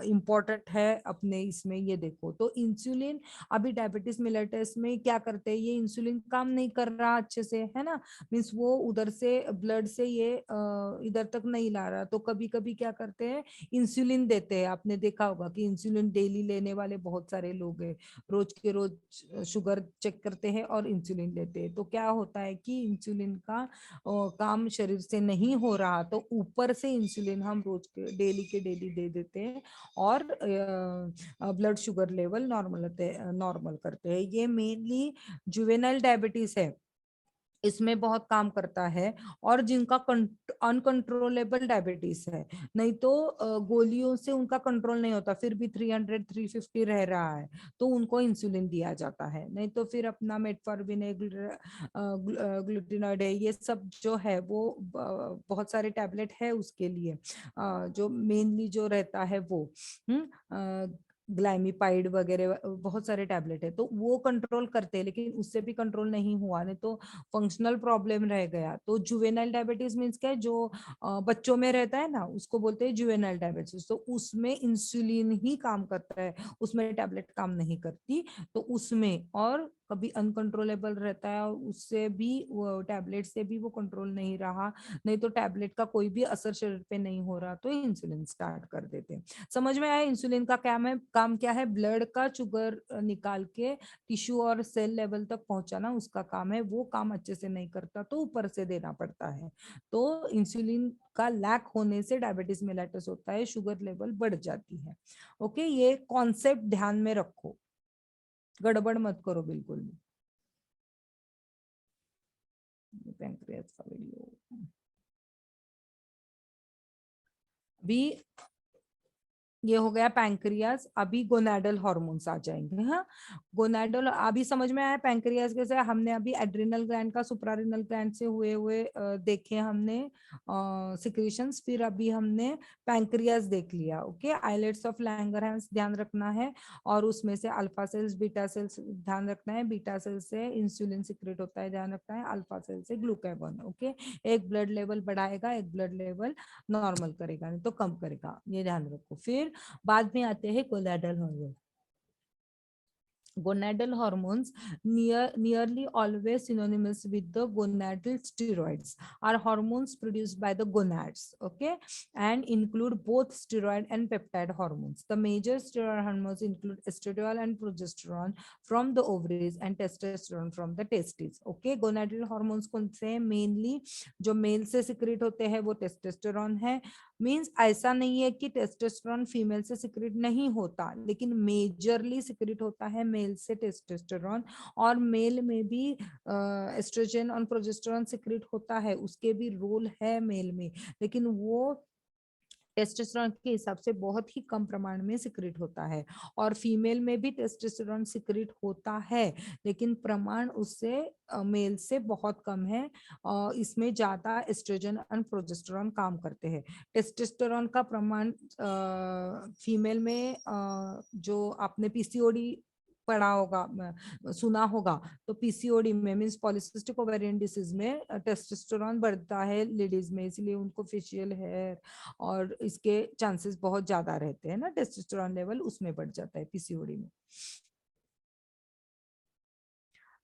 इंपॉर्टेंट है अपने इसमें, ये देखो। तो इंसुलिन अभी डायबिटीज मेलाइटस में क्या करते हैं, ये इंसुलिन काम नहीं कर रहा अच्छे से, है ना, मीन्स वो उधर से ब्लड से ये इधर तक नहीं ला रहा। तो कभी कभी क्या करते हैं, इंसुलिन देते हैं। आपने देखा होगा कि इंसुलिन डेली लेने वाले बहुत सारे लोग हैं, रोज के रोज शुगर चेक करते हैं और इंसुलिन लेते हैं। तो क्या होता है कि इंसुलिन का काम शरीर से नहीं हो रहा तो ऊपर से इंसुलिन हम रोज के डेली दे देते हैं और ब्लड शुगर लेवल नॉर्मल करते हैं। ये मेनली जुवेनाइल डायबिटीज है इसमें बहुत काम करता है, और जिनका अनकंट्रोलेबल डायबिटीज है, नहीं तो गोलियों से उनका कंट्रोल नहीं होता, फिर भी 300 350 रह रहा है तो उनको इंसुलिन दिया जाता है। नहीं तो फिर अपना मेटफॉर्मिन है, ग्लूटिनॉइड है, ये सब जो है वो बहुत सारे टैबलेट है उसके लिए। जो मेनली जो रहता है वो ग्लाइमिपाइड वगैरह बहुत सारे टैबलेट है तो वो कंट्रोल करते हैं, लेकिन उससे भी कंट्रोल नहीं हुआ, नहीं तो फंक्शनल प्रॉब्लम रह गया। तो जुवेनाइल डायबिटीज मीन्स क्या है, जो बच्चों में रहता है ना उसको बोलते हैं जुवेनाइल डायबिटीज। तो उसमें इंसुलिन ही काम करता है, उसमें टैबलेट काम नहीं करती। तो उसमें और कभी अनकंट्रोलेबल रहता है और उससे भी टैबलेट से भी वो कंट्रोल नहीं रहा, नहीं तो टैबलेट का कोई भी असर शरीर पे नहीं हो रहा तो इंसुलिन स्टार्ट कर देते हैं। समझ में आया इंसुलिन का काम क्या है, ब्लड का शुगर निकाल के टिश्यू और सेल लेवल तक पहुंचाना उसका काम है। वो काम अच्छे से नहीं करता तो ऊपर से देना पड़ता है। तो इंसुलिन का लैक होने से डायबिटीज मेलाइटस होता है, शुगर लेवल बढ़ जाती है। ओके, ये कॉन्सेप्ट ध्यान में रखो, गड़बड़ मत करो बिल्कुल भी। पैंक्रियास का वीडियो भी ये हो गया पैंक्रियास। अभी गोनाडल हॉर्मोन्स आ जाएंगे। हाँ, गोनाडल अभी समझ में आया। पैंक्रियास कैसे, हमने अभी एड्रिनल ग्लैंड का सुप्रारिनल ग्लैंड से हुए हुए देखे हमने सिक्रीशंस, फिर अभी हमने पैंक्रियास देख लिया। ओके, आइलेट्स ऑफ लैंगरहैंस ध्यान रखना है, और उसमें से अल्फा सेल्स बीटा सेल्स ध्यान रखना है। बीटा सेल से इंसुलिन सिक्रेट होता है, ध्यान रखना है। अल्फा सेल से ग्लूकागॉन। ओके, एक ब्लड लेवल बढ़ाएगा, एक ब्लड लेवल नॉर्मल करेगा, नहीं तो कम करेगा, ये ध्यान रखो। फिर बाद में आते हैं कोलेडल hormone. gonadal hormones, nearly always synonymous with the gonadal steroids, are hormones produced by the gonads, okay, and include both steroid and peptide hormones. The major steroid hormones include estradiol and progesterone from the ovaries and testosterone from the testes, okay. gonadal hormones कौन से हैं? मेनली जो मेल से सिक्रेट होते हैं वो टेस्टोस्टेरोन है। मींस ऐसा नहीं है कि टेस्टोस्टेरोन फीमेल से सिक्रेट नहीं होता, लेकिन मेजरली सिक्रेट होता है मेल से टेस्टोस्टेरोन, और मेल में भी एस्ट्रोजन और प्रोजेस्टेरोन सिक्रेट होता है, उसके भी रोल है मेल में, लेकिन वो टेस्टोस्टेरोन के हिसाब से बहुत ही कम प्रमाण में सिक्रेट होता है। और फीमेल में भी टेस्टोस्टेरोन सिक्रेट होता है, लेकिन प्रमाण उससे मेल से बहुत कम है। इसमें ज्यादा एस्ट्रोजन और प्रोजेस्टेरोन काम करते हैं। टेस्टोस्टेरोन का प्रमाण फीमेल में जो आपने पीसीओडी पढ़ा होगा, सुना होगा, तो पीसीओडी में मींस पॉलिसिस्टिक ओवेरियन डिसीज में टेस्टोस्टेरोन बढ़ता है लेडीज में, इसलिए उनको फेशियल हेयर और इसके चांसेस बहुत ज्यादा रहते हैं ना, टेस्टोस्टेरोन लेवल उसमें बढ़ जाता है पीसीओडी में।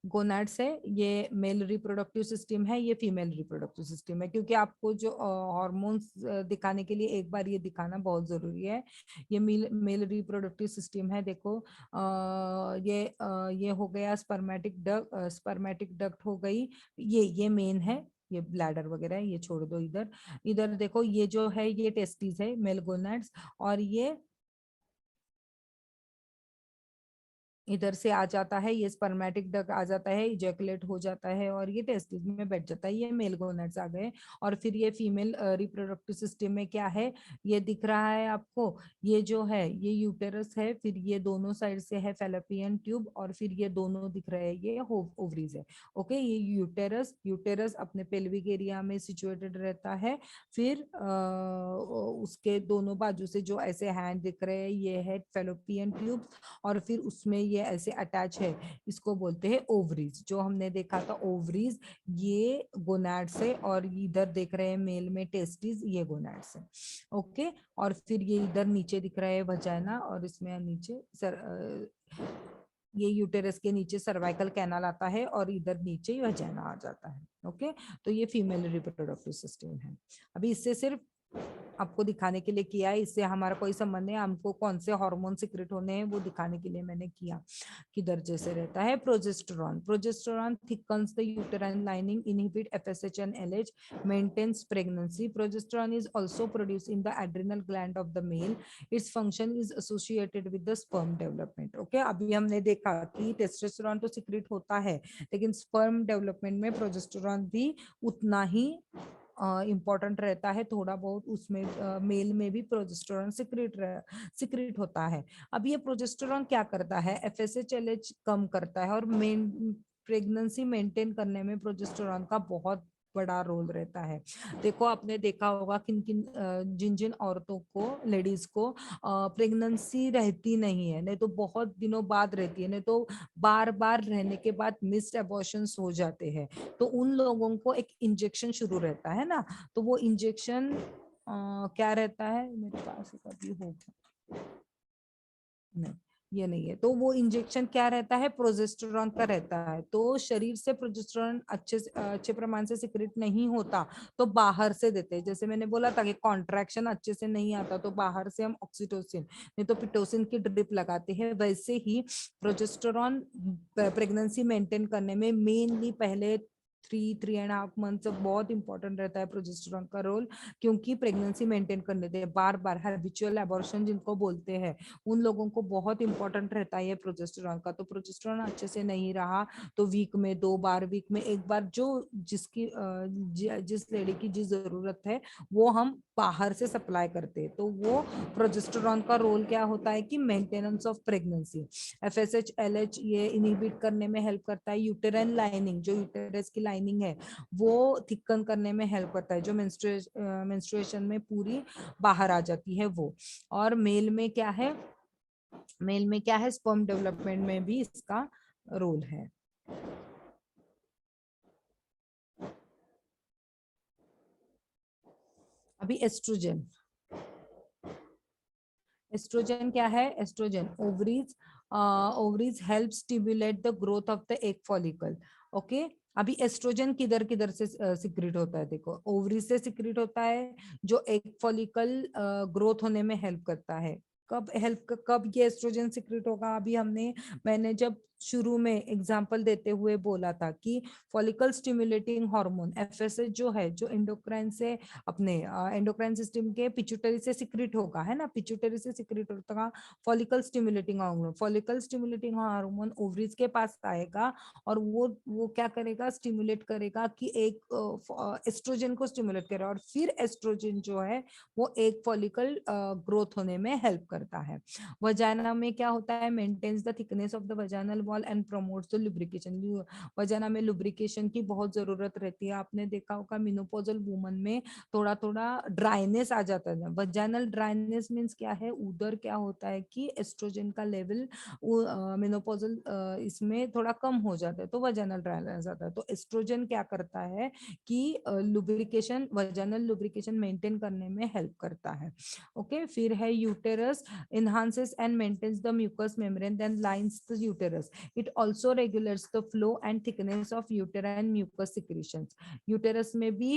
गोनाड्स है, ये मेल रिप्रोडक्टिव सिस्टम है, ये फीमेल रिप्रोडक्टिव सिस्टम है, क्योंकि आपको जो हार्मोन्स दिखाने के लिए एक बार ये दिखाना बहुत जरूरी है। ये मेल रिप्रोडक्टिव सिस्टम है, देखो ये हो गया स्पर्मेटिक डक्ट हो गई, ये मेन है, ये ब्लैडर वगैरह है, ये छोड़ दो इधर। इधर देखो ये जो है ये टेस्टिस है, मेल गोनाड्स, और ये इधर से आ जाता है, ये स्पर्मेटिक डक आ जाता है, इजैकुलेट हो जाता है और ये टेस्टिस में बैठ जाता है, ये मेल गोनाड्स आ गए। और फिर ये फीमेल रिप्रोडक्टिव सिस्टम में क्या है, ये दिख रहा है आपको, ये जो है ये यूटेरस है, फिर ये दोनों साइड से है फैलोपियन ट्यूब, और फिर ये दोनों दिख रहे हैं ये ओवरीज है, ओके। ये यूटेरस अपने पेल्विक एरिया में सिचुएटेड रहता है। फिर उसके दोनों बाजू से जो ऐसे हैंड दिख रहे हैं ये है फैलोपियन ट्यूब, और फिर उसमें ये ऐसे अटैच है, इसको बोलते हैं ओवरीज। जो हमने देखा था ओवरीज ये गोनाड्स है, और इधर देख रहे हैं मेल में टेस्टिस, ये गोनाड्स है, ओके। और फिर ये इधर नीचे दिख रहा है वजाइना, और इसमें नीचे ये यूटेरस के नीचे सर्वाइकल कैनाल आता है, और इधर नीचे वजाइना आ जाता है, ओके। तो ये फीमेल रिप्रोडक्टिव सिस्टम है। अभी इससे सिर्फ आपको दिखाने के लिए किया है, इससे हमारा कोई संबंध नहीं, हमको कौन से हार्मोन सिक्रेट होने हैं वो दिखाने के लिए मैंने किया किधर जैसे रहता है। Progesterone thickens the uterine lining, inhibit FSH and LH, maintains pregnancy. Progesterone is also produced in the adrenal gland of the male, its function is associated with the sperm development, okay. अभी हमने देखा कि टेस्टोस्टेरॉन तो सिक्रेट होता है, लेकिन स्पर्म डेवलपमेंट में प्रोजेस्टेरॉन भी उतना ही इम्पोर्टेंट रहता है, थोड़ा बहुत उसमें मेल में भी प्रोजेस्टेरॉन सिक्रेट होता है। अब ये प्रोजेस्टेरॉन क्या करता है, एफएसएच एलएच कम करता है, और प्रेगनेंसी मेंटेन करने में प्रोजेस्टेरॉन का बहुत बड़ा रोल रहता है। देखो आपने देखा होगा किन किन जिन जिन औरतों को, लेडीज को प्रेगनेंसी रहती नहीं है, नहीं तो बहुत दिनों बाद रहती है, नहीं तो बार बार रहने के बाद मिस्ड अबॉर्शंस हो जाते हैं, तो उन लोगों को एक इंजेक्शन शुरू रहता है ना, तो वो इंजेक्शन क्या रहता है, मेरे पास कभी होगा, नहीं ये नहीं है, तो वो इंजेक्शन क्या रहता है, प्रोजेस्टेरॉन का रहता है। तो शरीर से प्रोजेस्टेरॉन अच्छे प्रमाण से सिक्रेट नहीं होता, तो बाहर से देते हैं। जैसे मैंने बोला था कि कॉन्ट्रैक्शन अच्छे से नहीं आता, तो बाहर से हम ऑक्सीटोसिन नहीं तो पिटोसिन की ड्रिप लगाते हैं। वैसे ही प्रोजेस्टेरॉन प्रेगनेंसी मेंटेन करने में मेनली पहले 3.5 मंथ बहुत इंपॉर्टेंट रहता है प्रोजेस्टेरॉन का रोल, क्योंकि प्रेगनेंसी मेंटेन करने देते हैं। बार बार हैबिचुअल एबॉर्शन जिनको बोलते हैं, उन लोगों को बहुत इंपॉर्टेंट रहता है ये प्रोजेस्टेरॉन का। तो प्रोजेस्टेरॉन अच्छे से नहीं रहा तो वीक में 2 बार, वीक में 1 बार, जो जिस लेडी की जिस जरूरत है वो हम बाहर से सप्लाई करते हैं। तो वो प्रोजेस्टेरॉन का रोल क्या होता है कि maintenance of pregnancy. FSH LH ये इनहिबिट करने में हेल्प करता है। यूटेराइन लाइनिंग, जो यूटेरस की लाइनिंग है वो थिकन करने में हेल्प करता है, जो मेंस्ट्रुएशन में पूरी बाहर आ जाती है वो। और मेल में क्या है, स्पर्म डेवलपमेंट में भी इसका रोल है। अभी एस्ट्रोजन क्या है, estrogen ovaries ovaries help stimulate the growth of the egg follicle. Okay अभी एस्ट्रोजन किधर किधर से सिक्रेट होता है, देखो ओवरी से सिक्रेट होता है जो एग फॉलिकल ग्रोथ होने में हेल्प करता है। कब ये एस्ट्रोजन सिक्रेट होगा, अभी मैंने जब शुरू में एग्जांपल देते हुए बोला था कि फॉलिकल स्टिमुलेटिंग हार्मोन एफएसएच जो है, जो एंडोक्राइन से अपने एंडोक्राइन सिस्टम के पिट्यूटरी से सिक्रेट होगा, है ना, पिट्यूटरी से सिक्रेट होगा follicle stimulating hormone. Follicle stimulating hormone ovaries के पास आएगा और वो क्या करेगा, स्टिमुलेट करेगा कि एक एस्ट्रोजन को स्टिमुलेट करेगा और फिर एस्ट्रोजन जो है वो एक फॉलिकल ग्रोथ होने में हेल्प करता है। वजाना में क्या होता है, maintains the thickness of the vaginal wall and promotes the lubrication. Vagina में लुब्रिकेशन की बहुत जरूरत रहती है। आपने देखा होगा मेनोपॉजल वुमन में थोड़ा थोड़ा ड्राइनेस आ जाता है। वजानल ड्राइनेस मीन्स क्या है, उधर क्या होता है कि एस्ट्रोजन का लेवल मेनोपॉजल इसमें थोड़ा कम हो जाता है तो वजानल ड्राइनेस आता है। तो एस्ट्रोजन क्या करता है कि लुब्रिकेशन, वजानल लुब्रिकेशन मेंटेन करने में हेल्प करता है। ओके फिर है uterus enhances and maintains the mucous membrane then lines the uterus. It also regulates the flow and thickness of uterine mucus secretions. Uterus में भी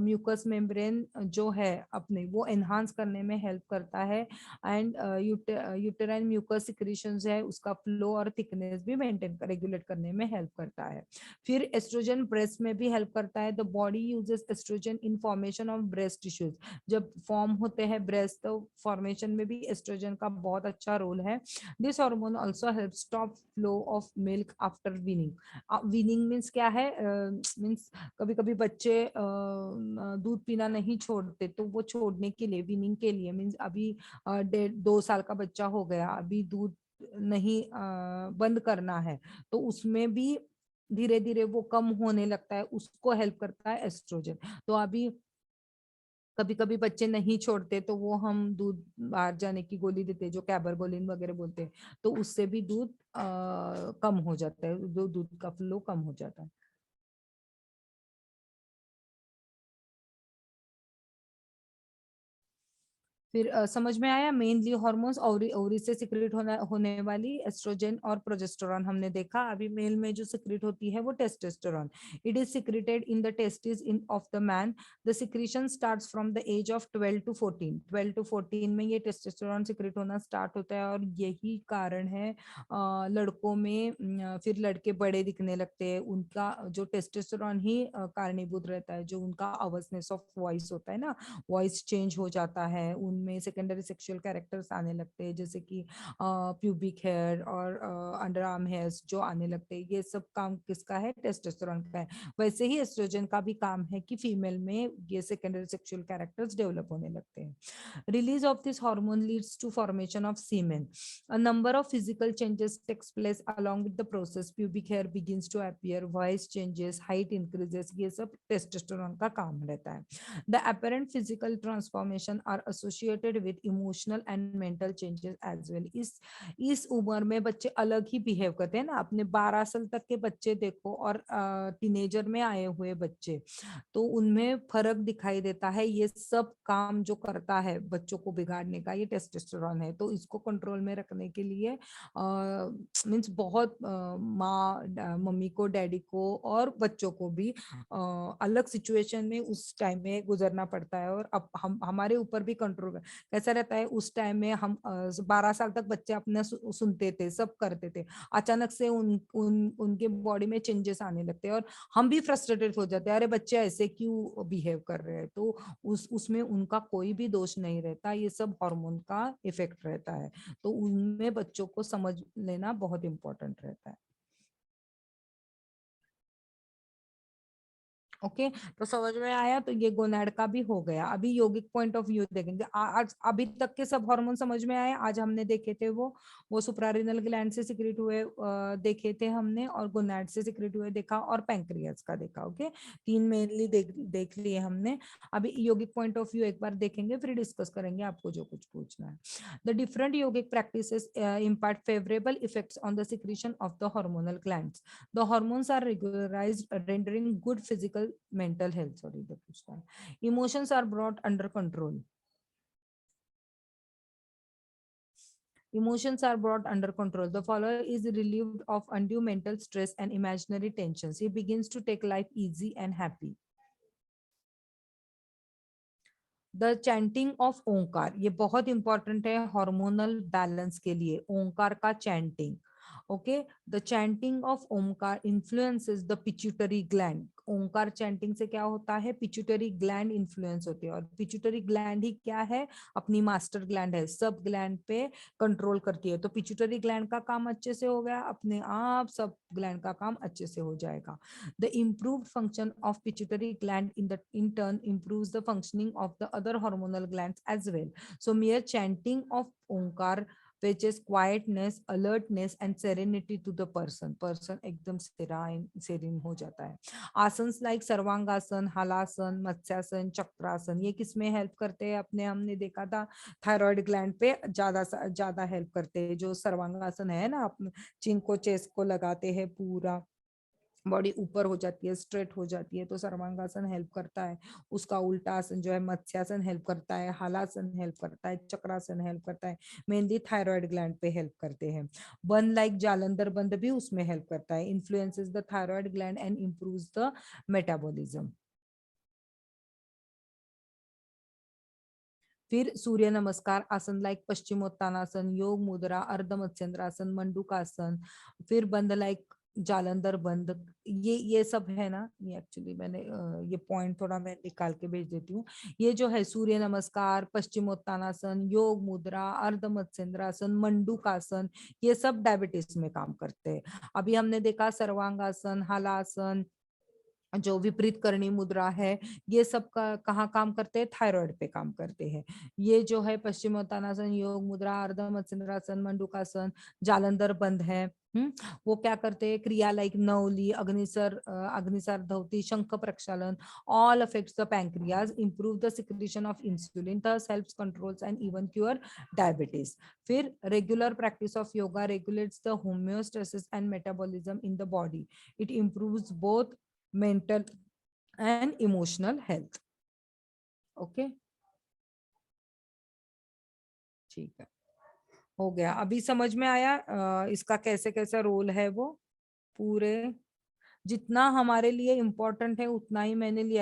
म्यूकस मेम्ब्रेन जो है अपने वो एनहांस करने में हेल्प करता है एंड यूटेराइन म्यूकस सिक्रीशंस है उसका फ्लो और थिकनेस भी मेंटेन रेगुलेट करने में हेल्प करता है। फिर एस्ट्रोजन ब्रेस्ट में भी हेल्प करता है। The body uses estrogen in formation of breast tissues. जब फॉर्म होते हैं ब्रेस्ट तो फॉर्मेशन में भी एस्ट्रोजन का बहुत अच्छा रोल है। This hormone also help stop flow of milk after weaning. Weaning means क्या है, मीन्स कभी कभी बच्चे दूध पीना नहीं छोड़ते तो वो छोड़ने के लिए, वीनिंग के लिए मीन्स अभी 1.5-2 साल का बच्चा हो गया, अभी दूध नहीं बंद करना है तो उसमें भी धीरे धीरे वो कम होने लगता है, उसको हेल्प करता है एस्ट्रोजन। तो अभी कभी कभी बच्चे नहीं छोड़ते तो वो हम दूध बाहर जाने की गोली देते हैं जो कैबरगोलिन वगैरह बोलते हैं, तो उससे भी दूध कम हो जाता है, दूध का फ्लो कम हो जाता है। फिर समझ में आया, मेनली हॉर्मोन्स ओवरी से सिक्रेट होने वाली एस्ट्रोजन और प्रोजेस्टेरॉन हमने देखा। अभी मेल में जो सिक्रेट होती है वो testosterone. It is secreted in the testis in of the man. The secretion starts from the age of 12 to 14। 12 to 14 में ये टेस्टोस्टेरॉन सिक्रेट होना स्टार्ट होता है और यही कारण है लड़कों में फिर लड़के बड़े दिखने लगते हैं, उनका जो टेस्टोस्टेरॉन ही कारणीभूत रहता है, जो उनका अवर्सनेस ऑफ वॉइस होता है ना, वॉइस चेंज हो जाता है, उनमें सेकेंडरी सेक्सुअल कैरेक्टर्स आने लगते हैं जैसे कि प्यूबिक हेयर और अंडर आर्म हेयर्स जो आने लगते हैं। ये सब काम किसका है, टेस्टोस्टेरोन का है। वैसे ही एस्ट्रोजन का भी काम है कि फीमेल में ये सेकेंडरी सेक्सुअल कैरेक्टर्स डेवलप होने लगते हैं। Release of this hormone leads to formation of semen. A number of physical changes takes place along with the process. Pubic hair begins to appear, voice changes, height increases. ये सब टेस्टोस्टेरोन का काम रहता है। The apparent physical transformation are associated with emotional and mental changes as well. इस उम्र में बच्चे अलग ही बिहेव करते हैं ना, अपने 12 साल तक के बच्चे देखो और टीनेजर में आए हुए बच्चे, तो उनमें फर्क दिखाई देता है। ये सब काम जो करता है बच्चों को बिगाड़ने का ये टेस्टोस्टेरोन है। तो इसको कंट्रोल में रखने के लिए मीन्स बहुत माँ मम्मी को, डैडी को और बच्चों को भी अलग सिचुएशन में उस टाइम में गुजरना पड़ता है। और अब हम हमारे ऊपर भी कंट्रोल कैसा रहता है, उस टाइम में हम 12 साल तक बच्चे अपने सुनते थे, सब करते थे, अचानक से उनके बॉडी में चेंजेस आने लगते हैं और हम भी फ्रस्ट्रेटेड हो जाते हैं, अरे बच्चे ऐसे क्यों बिहेव कर रहे हैं। तो उसमें उनका कोई भी दोष नहीं रहता, ये सब हार्मोन का इफेक्ट रहता है। तो उनमें बच्चों को समझ लेना बहुत इंपॉर्टेंट रहता है। ओके तो समझ में आया, तो ये गोनाड का भी हो गया। अभी योगिक पॉइंट ऑफ व्यू देखेंगे। आज अभी तक के सब हार्मोन समझ में आए, आज हमने देखे थे वो सुप्रारेनल ग्लैंड से सिक्रेट हुए देखे थे हमने, और गोनाड से सिक्रेट हुए देखा, और पैंक्रियास का देखा। ओके तीन मेनली देख लिए हमने। अभी योगिक पॉइंट ऑफ व्यू एक बार देखेंगे, फिर डिस्कस करेंगे आपको जो कुछ पूछना है। The different yogic practices impart favourable effects on the secretion of the hormonal glands. The hormones are regularized, rendering good physical, mental health. Sorry, the पूछता है। Emotions are brought under control. Emotions are brought under control. The follower is relieved of undue mental stress and imaginary tensions. He begins to take life easy and happy. The chanting of Omkar, ये बहुत इंपॉर्टेंट है हार्मोनल बैलेंस के लिए, ओंकार का chanting. Okay, the chanting of Omkar influences the pituitary gland. Omkar chanting से क्या होता है, पिट्यूटरी ग्लैंड इन्फ्लुएंस होती है. और पिट्यूटरी ग्लैंड ही क्या है, अपनी मास्टर ग्लैंड है, सब ग्लैंड पे कंट्रोल करती है. तो पिट्यूटरी ग्लैंड का काम अच्छे से हो गया, अपने आप सब ग्लैंड का काम अच्छे से हो जाएगा. The improved function of pituitary gland in turn improves the functioning of the other hormonal glands as well. So mere chanting of Onkar fetches quietness, alertness and serenity to the person. Person एकदम serene हो जाता है. आसन्स like सर्वांगासन, हलासन, मत्स्यासन, चक्रासन, ये किसमें हेल्प करते हैं, अपने हमने देखा था थायराइड ग्लैंड पे ज्यादा हेल्प करते हैं. जो सर्वांगासन है ना, अपने चिन को चेस्ट को लगाते हैं, पूरा बॉडी ऊपर हो जाती है, स्ट्रेट हो जाती है, तो सर्वांगासन हेल्प करता है. उसका उल्टा आसन जो है मत्स्यासन हेल्प करता है, हलासन हेल्प करता है, चक्रासन हेल्प करता है. मेनली थायराइड ग्लैंड पे हेल्प करते हैं. बंद लाइक जालंधर बंद भी उसमें हेल्प करता है. Influences the thyroid gland and improves the metabolism. फिर सूर्य नमस्कार आसन लाइक पश्चिमोत्तानासन, योग मुद्रा, अर्ध मत्स्येंद्रासन, मंडूकासन. फिर बंद लाइक जालंधर बंद, ये सब है ना. ये एक्चुअली मैंने ये पॉइंट थोड़ा मैं निकाल के भेज देती हूँ. ये जो है सूर्य नमस्कार, पश्चिमोत्तानासन, योग मुद्रा, अर्ध मत्स्येंद्रासन, मंडूकासन, ये सब डायबिटीज में काम करते हैं. अभी हमने देखा सर्वांगासन, हलासन, जो विपरीत करणी मुद्रा है, ये सब का कहाँ काम करते हैं, थायराइड पे काम करते हैं. ये जो है पश्चिमोत्तानासन, योग मुद्रा, अर्ध मत्स्येंद्रासन, मंडूकासन, जालंधर बंद है. वो क्या करते हैं, क्रिया like Navali, Agnisar Dhauti, Shankh Prakshalan, all affects the pancreas, improve the secretion of insulin, thus helps controls and even cure diabetes. फिर regular practice of yoga regulates the homeostasis and metabolism in the body. It improves both mental and emotional health. Okay, ठीक है, हो गया. अभी समझ में आया इसका कैसे कैसा रोल है. वो पूरे जितना हमारे लिए इम्पोर्टेंट है उतना ही मैंने लिया.